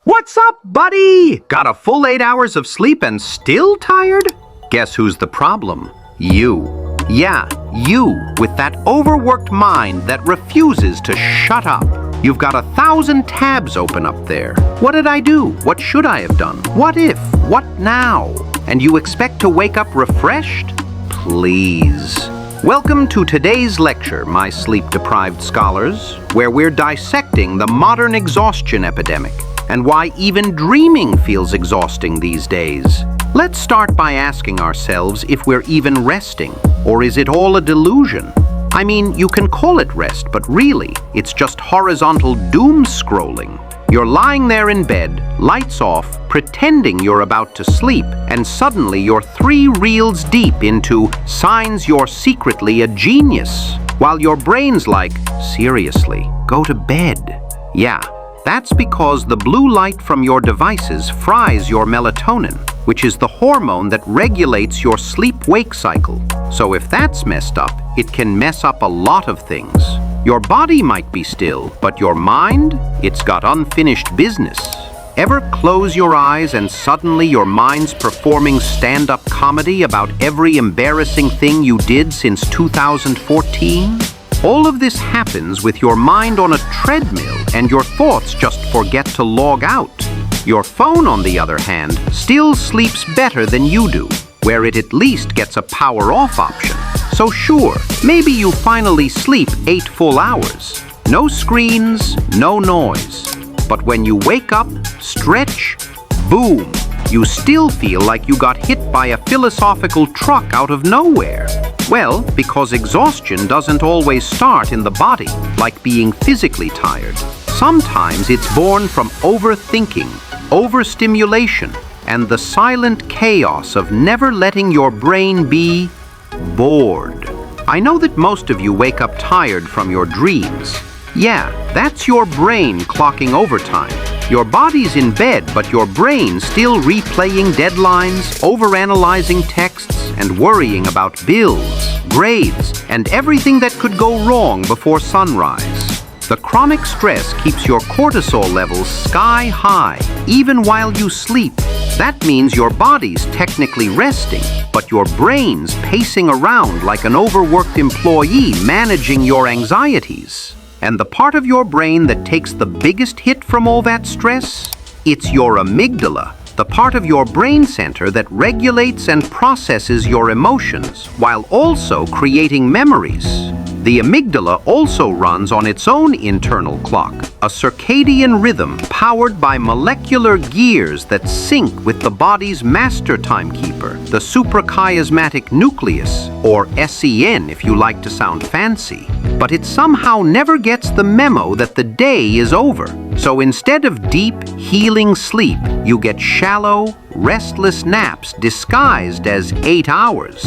What's up, buddy? Got a full 8 hours of sleep and still tired? Guess who's the problem? You. Yeah, you, with that overworked mind that refuses to shut up. You've got 1,000 tabs open up there. What did I do? What should I have done? What if? What now? And you expect to wake up refreshed? Please. Welcome to today's lecture, my sleep-deprived scholars, where we're dissecting the modern exhaustion epidemic and why even dreaming feels exhausting these days. Let's start by asking ourselves if we're even resting, or is it all a delusion? I mean, you can call it rest, but really, it's just horizontal doom scrolling. You're lying there in bed, lights off, pretending you're about to sleep, and suddenly you're 3 reels deep into signs you're secretly a genius, while your brain's like, seriously, go to bed. Yeah, that's because the blue light from your devices fries your melatonin, which is the hormone that regulates your sleep-wake cycle. So if that's messed up, it can mess up a lot of things. Your body might be still, but your mind, it's got unfinished business. Ever close your eyes and suddenly your mind's performing stand-up comedy about every embarrassing thing you did since 2014? All of this happens with your mind on a treadmill and your thoughts just forget to log out. Your phone, on the other hand, still sleeps better than you do, where it at least gets a power-off option. So sure, maybe you finally sleep 8 full hours. No screens, no noise. But when you wake up, stretch, boom, you still feel like you got hit by a philosophical truck out of nowhere. Well, because exhaustion doesn't always start in the body, like being physically tired. Sometimes it's born from overthinking, overstimulation, and the silent chaos of never letting your brain be bored. I know that most of you wake up tired from your dreams. Yeah, that's your brain clocking overtime. Your body's in bed, but your brain's still replaying deadlines, overanalyzing texts, and worrying about bills, grades, and everything that could go wrong before sunrise. The chronic stress keeps your cortisol levels sky high, even while you sleep. That means your body's technically resting, but your brain's pacing around like an overworked employee managing your anxieties. And the part of your brain that takes the biggest hit from all that stress? It's your amygdala, the part of your brain center that regulates and processes your emotions while also creating memories. The amygdala also runs on its own internal clock, a circadian rhythm powered by molecular gears that sync with the body's master timekeeper, the suprachiasmatic nucleus, or SEN if you like to sound fancy. But it somehow never gets the memo that the day is over. So instead of deep, healing sleep, you get shallow, restless naps disguised as 8 hours.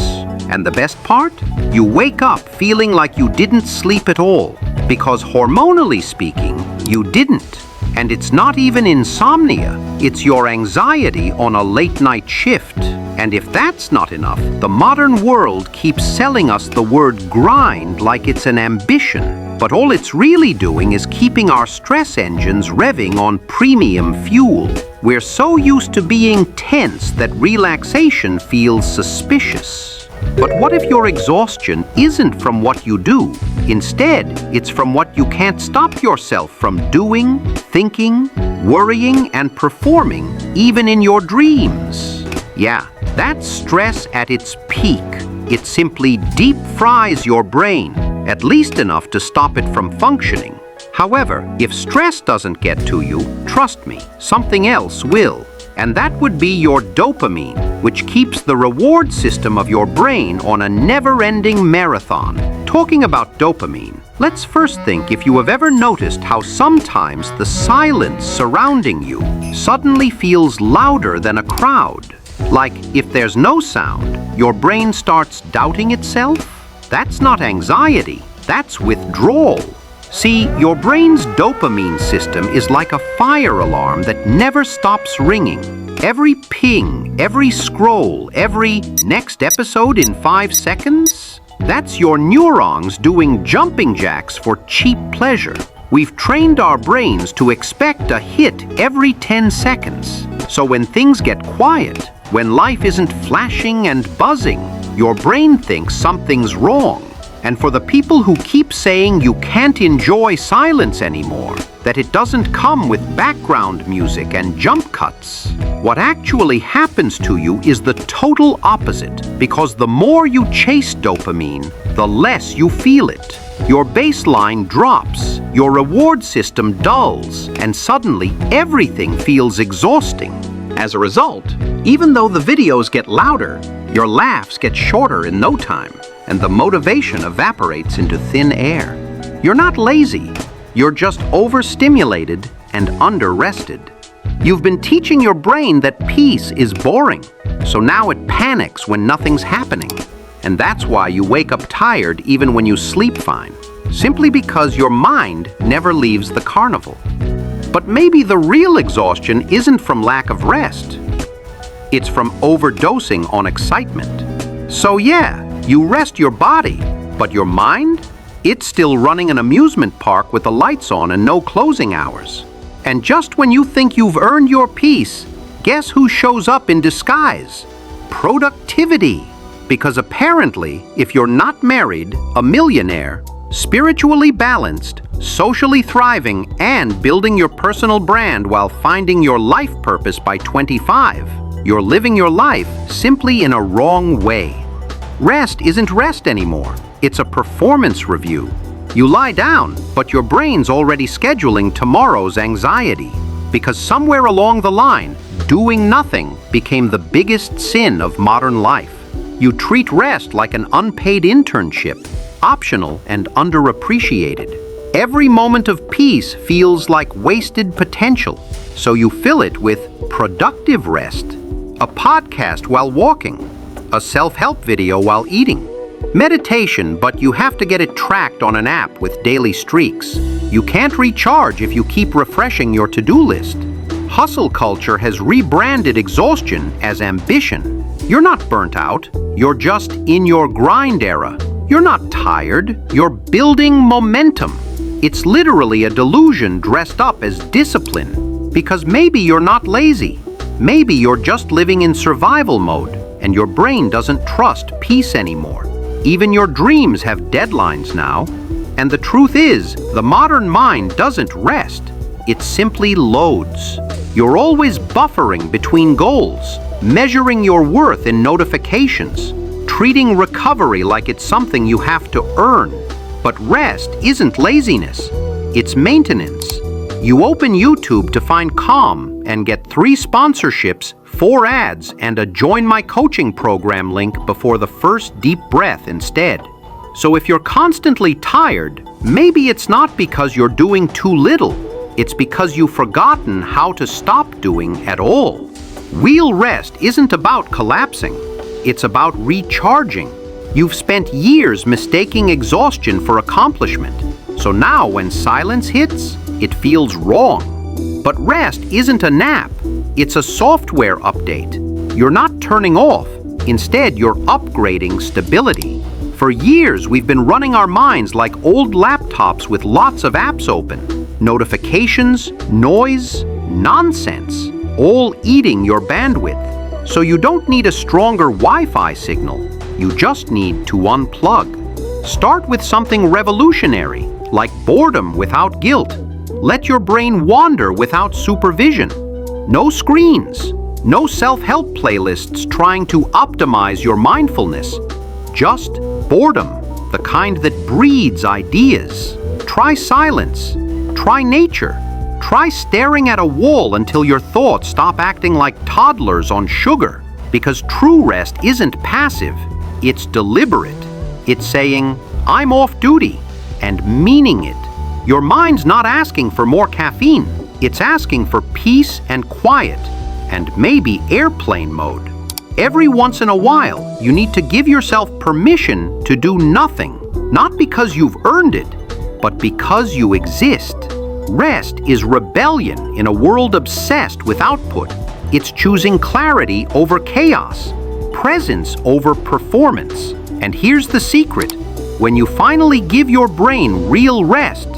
And the best part? You wake up feeling like you didn't sleep at all, because hormonally speaking, you didn't. And it's not even insomnia, it's your anxiety on a late-night shift. And if that's not enough, the modern world keeps selling us the word grind like it's an ambition. But all it's really doing is keeping our stress engines revving on premium fuel. We're so used to being tense that relaxation feels suspicious. But what if your exhaustion isn't from what you do? Instead, it's from what you can't stop yourself from doing, thinking, worrying, and performing, even in your dreams. Yeah, that's stress at its peak. It simply deep fries your brain, at least enough to stop it from functioning. However, if stress doesn't get to you, trust me, something else will. And that would be your dopamine, which keeps the reward system of your brain on a never-ending marathon. Talking about dopamine, let's first think if you have ever noticed how sometimes the silence surrounding you suddenly feels louder than a crowd. Like, if there's no sound, your brain starts doubting itself? That's not anxiety, that's withdrawal. See, your brain's dopamine system is like a fire alarm that never stops ringing. Every ping, every scroll, every next episode in 5 seconds, that's your neurons doing jumping jacks for cheap pleasure. We've trained our brains to expect a hit every 10 seconds. So when things get quiet, when life isn't flashing and buzzing, your brain thinks something's wrong. And for the people who keep saying you can't enjoy silence anymore, that it doesn't come with background music and jump cuts, what actually happens to you is the total opposite, because the more you chase dopamine, the less you feel it. Your baseline drops, your reward system dulls, and suddenly everything feels exhausting. As a result, even though the videos get louder, your laughs get shorter in no time, and the motivation evaporates into thin air. You're not lazy, you're just overstimulated and under-rested. You've been teaching your brain that peace is boring, so now it panics when nothing's happening. And that's why you wake up tired even when you sleep fine, simply because your mind never leaves the carnival. But maybe the real exhaustion isn't from lack of rest. It's from overdosing on excitement. So yeah, you rest your body, but your mind? It's still running an amusement park with the lights on and no closing hours. And just when you think you've earned your peace, guess who shows up in disguise? Productivity. Because apparently, if you're not married, a millionaire, spiritually balanced, socially thriving, and building your personal brand while finding your life purpose by 25, you're living your life simply in a wrong way. Rest isn't rest anymore. It's a performance review. You lie down, but your brain's already scheduling tomorrow's anxiety. Because somewhere along the line, doing nothing became the biggest sin of modern life. You treat rest like an unpaid internship, optional and underappreciated. Every moment of peace feels like wasted potential, so you fill it with productive rest. A podcast while walking, a self-help video while eating, meditation, but you have to get it tracked on an app with daily streaks. You can't recharge if you keep refreshing your to-do list. Hustle culture has rebranded exhaustion as ambition. You're not burnt out, you're just in your grind era. You're not tired, you're building momentum. It's literally a delusion dressed up as discipline. Because maybe you're not lazy. Maybe you're just living in survival mode, and your brain doesn't trust peace anymore. Even your dreams have deadlines now. And the truth is, the modern mind doesn't rest. It simply loads. You're always buffering between goals, measuring your worth in notifications, treating recovery like it's something you have to earn. But rest isn't laziness, it's maintenance. You open YouTube to find calm and get 3 sponsorships, 4 ads, and a Join My Coaching program link before the first deep breath instead. So if you're constantly tired, maybe it's not because you're doing too little. It's because you've forgotten how to stop doing at all. Real rest isn't about collapsing. It's about recharging. You've spent years mistaking exhaustion for accomplishment. So now when silence hits, it feels wrong. But rest isn't a nap. It's a software update. You're not turning off. Instead, you're upgrading stability. For years, we've been running our minds like old laptops with lots of apps open. Notifications, noise, nonsense, all eating your bandwidth. So you don't need a stronger Wi-Fi signal. You just need to unplug. Start with something revolutionary, like boredom without guilt. Let your brain wander without supervision. No screens. No self-help playlists trying to optimize your mindfulness. Just boredom, the kind that breeds ideas. Try silence. Try nature. Try staring at a wall until your thoughts stop acting like toddlers on sugar. Because true rest isn't passive, it's deliberate. It's saying, I'm off duty, and meaning it. Your mind's not asking for more caffeine. It's asking for peace and quiet, and maybe airplane mode. Every once in a while, you need to give yourself permission to do nothing. Not because you've earned it, but because you exist. Rest is rebellion in a world obsessed with output. It's choosing clarity over chaos, presence over performance. And here's the secret. When you finally give your brain real rest,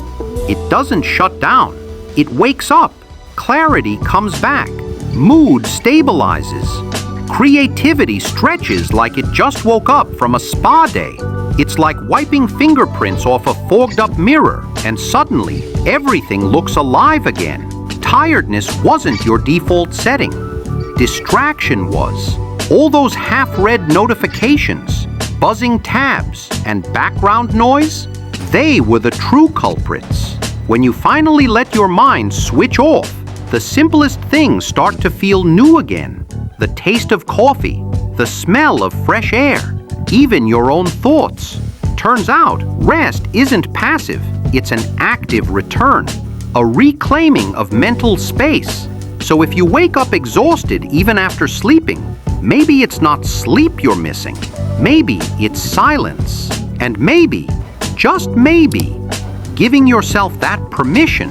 It doesn't shut down. It wakes up. Clarity comes back. Mood stabilizes. Creativity stretches like it just woke up from a spa day. It's like wiping fingerprints off a fogged-up mirror, and suddenly everything looks alive again. Tiredness wasn't your default setting. Distraction was. All those half-read notifications, buzzing tabs, and background noise, they were the true culprits. When you finally let your mind switch off, the simplest things start to feel new again. The taste of coffee, the smell of fresh air, even your own thoughts. Turns out, rest isn't passive, it's an active return, a reclaiming of mental space. So if you wake up exhausted even after sleeping, maybe it's not sleep you're missing. Maybe it's silence. And maybe, just maybe, giving yourself that permission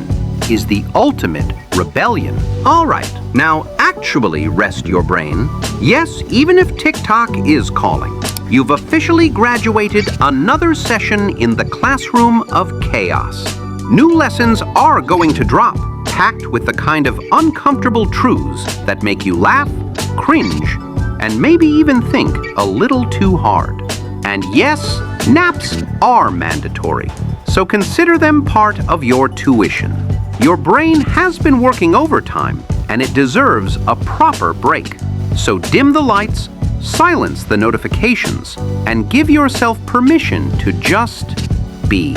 is the ultimate rebellion. All right, now actually rest your brain. Yes, even if TikTok is calling, you've officially graduated another session in the classroom of chaos. New lessons are going to drop, packed with the kind of uncomfortable truths that make you laugh, cringe, and maybe even think a little too hard. And yes, naps are mandatory, so consider them part of your tuition. Your brain has been working overtime, and it deserves a proper break. So dim the lights, silence the notifications, and give yourself permission to just be.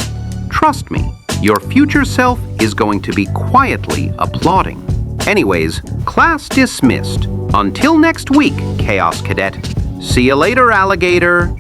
Trust me, your future self is going to be quietly applauding. Anyways, class dismissed. Until next week, Chaos Cadet. See you later, alligator.